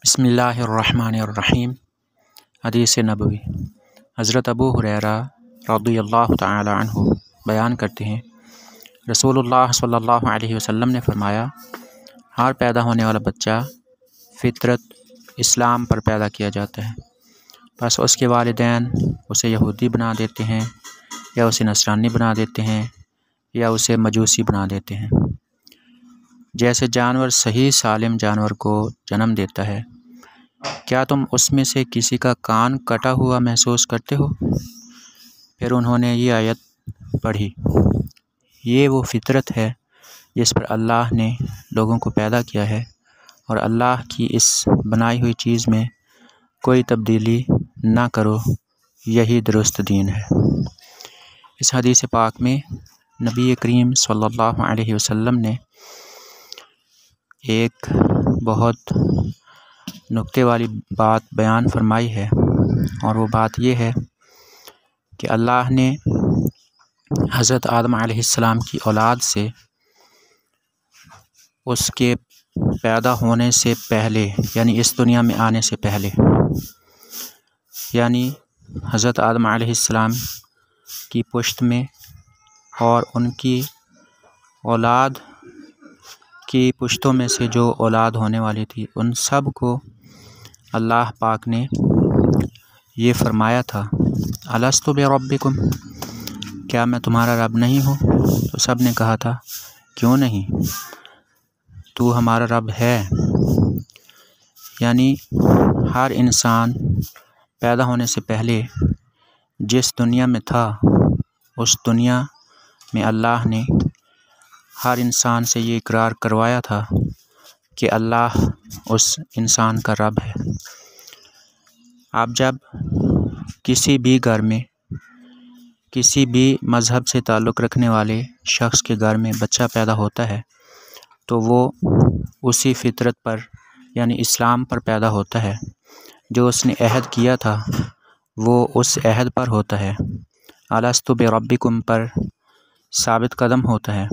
بسم اللہ الرحمن الرحیم۔ حدیث نبوی۔ حضرت ابو ہریرہ رضی اللہ تعالی عنہ بیان کرتے ہیں، رسول اللہ صلی اللہ علیہ وسلم نے فرمایا، ہر پیدا ہونے والا بچہ فطرت اسلام پر پیدا کیا جاتا ہے، بس اس کے والدین اسے یہودی بنا دیتے ہیں یا اسے نصرانی بنا دیتے ہیں یا اسے مجوسی بنا دیتے ہیں۔ جیسے جانور صحیح سالم جانور کو جنم دیتا ہے، کیا تم اس میں سے کسی کا کان کٹا ہوا محسوس کرتے ہو؟ پھر انہوں نے یہ آیت پڑھی، یہ وہ فطرت ہے جس پر اللہ نے لوگوں کو پیدا کیا ہے، اور اللہ کی اس بنائی ہوئی چیز میں کوئی تبدیلی نہ کرو، یہی درست دین ہے۔ اس حدیث پاک میں نبی کریم صلی اللہ علیہ وسلم نے ایک بہت نکتے والی بات بیان فرمائی ہے، اور وہ بات یہ ہے کہ اللہ نے حضرت آدم علیہ السلام کی اولاد سے اس کے پیدا ہونے سے پہلے، یعنی اس دنیا میں آنے سے پہلے، یعنی حضرت آدم علیہ السلام کی پشت میں اور ان کی اولاد کی پشتوں میں سے جو اولاد ہونے والی تھی، ان سب کو اللہ پاک نے یہ فرمایا تھا، الستُ بربکم، کیا میں تمہارا رب نہیں ہوں؟ تو سب نے کہا تھا، کیوں نہیں، تو ہمارا رب ہے۔ یعنی ہر انسان پیدا ہونے سے پہلے جس دنیا میں تھا، اس دنیا میں اللہ نے ہر انسان سے یہ اقرار کروایا تھا کہ اللہ اس انسان کا رب ہے۔ اب جب کسی بھی گھر میں کسی بھی مذہب سے تعلق رکھنے والے شخص کے گھر میں بچہ پیدا ہوتا ہے تو وہ اسی فطرت پر، یعنی اسلام پر پیدا ہوتا ہے۔ جو اس نے عہد کیا تھا وہ اس عہد پر ہوتا ہے، الستُ بربکم پر ثابت قدم ہوتا ہے۔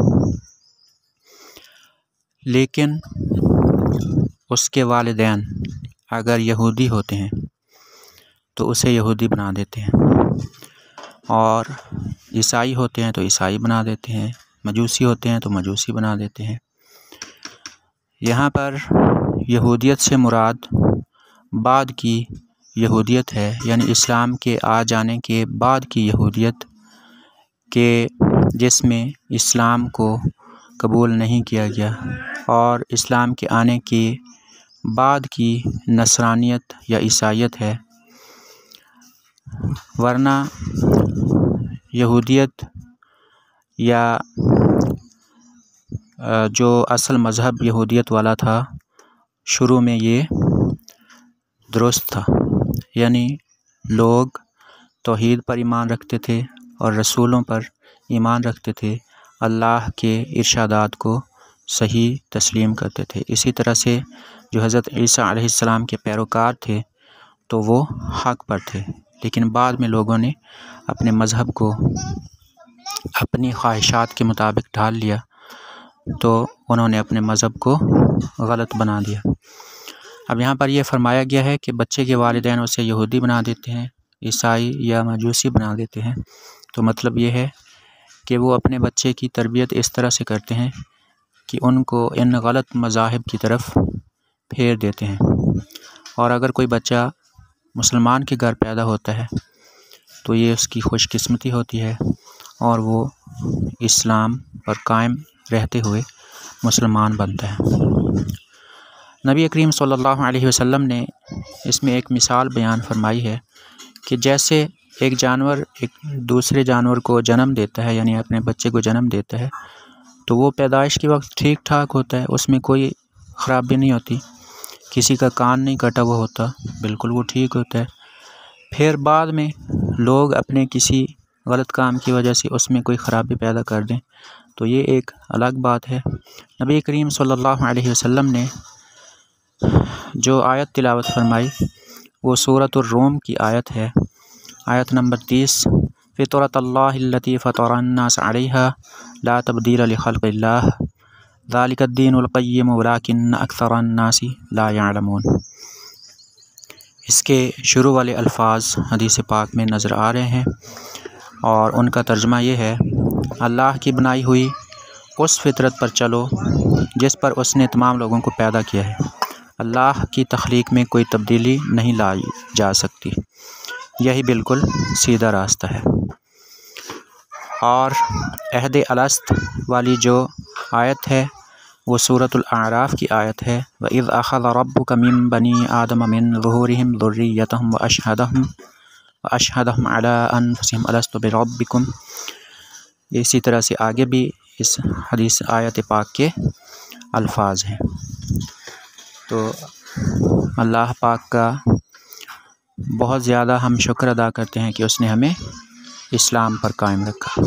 لیکن اس کے والدین اگر یہودی ہوتے ہیں تو اسے یہودی بنا دیتے ہیں، اور عیسائی ہوتے ہیں تو عیسائی بنا دیتے ہیں، مجوسی ہوتے ہیں تو مجوسی بنا دیتے ہیں۔ یہاں پر یہودیت سے مراد بعد کی یہودیت ہے، یعنی اسلام کے آ جانے کے بعد کی یہودیت، کہ جس میں اسلام کو قبول نہیں کیا گیا، اور اسلام کے آنے کے بعد کی نصرانیت یا عیسائیت ہے۔ ورنہ یہودیت یا جو اصل مذہب یہودیت والا تھا، شروع میں یہ درست تھا، یعنی لوگ توحید پر ایمان رکھتے تھے اور رسولوں پر ایمان رکھتے تھے، اللہ کے ارشادات کو صحیح تسلیم کرتے تھے۔ اسی طرح سے جو حضرت عیسیٰ علیہ السلام کے پیروکار تھے تو وہ حق پر تھے، لیکن بعد میں لوگوں نے اپنے مذہب کو اپنی خواہشات کے مطابق ڈھال لیا، تو انہوں نے اپنے مذہب کو غلط بنا دیا۔ اب یہاں پر یہ فرمایا گیا ہے کہ بچے کے والدین اسے یہودی بنا دیتے ہیں، عیسائی یا مجوسی بنا دیتے ہیں، تو مطلب یہ ہے کہ وہ اپنے بچے کی تربیت اس طرح سے کرتے ہیں کہ ان کو ان غلط مذاہب کی طرف پھیر دیتے ہیں۔ اور اگر کوئی بچہ مسلمان کے گھر پیدا ہوتا ہے تو یہ اس کی خوش قسمتی ہوتی ہے، اور وہ اسلام پر قائم رہتے ہوئے مسلمان بنتا ہے۔ نبی کریم صلی اللہ علیہ وسلم نے اس میں ایک مثال بیان فرمائی ہے کہ جیسے ایک جانور ایک دوسرے جانور کو جنم دیتا ہے، یعنی اپنے بچے کو جنم دیتا ہے، تو وہ پیدائش کے وقت ٹھیک ٹھاک ہوتا ہے، اس میں کوئی خرابی نہیں ہوتی، کسی کا کان نہیں کٹا ہوا ہوتا، بالکل وہ ٹھیک ہوتا ہے۔ پھر بعد میں لوگ اپنے کسی غلط کام کی وجہ سے اس میں کوئی خرابی پیدا کر دیں تو یہ ایک الگ بات ہے۔ نبی کریم صلی اللہ علیہ وسلم نے جو آیت تلاوت فرمائی وہ سورۃ الروم کی آیت ہے، آیت نمبر 30، فطرۃ اللہ التی فطر الناس علیہا لا تبدیل لخلق اللہ ذلک الدین القیم ولکن اکثر الناس لا یعلمون۔ اس کے شروع والے الفاظ حدیث پاک میں نظر آ رہے ہیں، اور ان کا ترجمہ یہ ہے: اللہ کی بنائی ہوئی اس فطرت پر چلو جس پر اس نے تمام لوگوں کو پیدا کیا ہے۔ اللہ کی تخلیق میں کوئی تبدیلی نہیں لائی جا سکتی، یہی بالکل سیدھا راستہ ہے۔ اور عہد الست والی جو آیت ہے وہ سورۃ الاعراف کی آیت ہے، وَإِذْ أَخَذَ رَبُّكَ مِن بَنِي آدَمَ مِن ظُهُورِهِمْ ذُرِّيَّتَهُمْ وَأَشْهَدَهُمْ عَلَىٰ أَنفُسِهِمْ أَلَسْتُ بِرَبِّكُمْ۔ اسی طرح سے آگے بھی اس حدیث آیت پاک کے الفاظ ہیں۔ تو اللہ پاک کا بہت زیادہ ہم شکر ادا کرتے ہیں کہ اس نے ہمیں اسلام پر قائم رکھا۔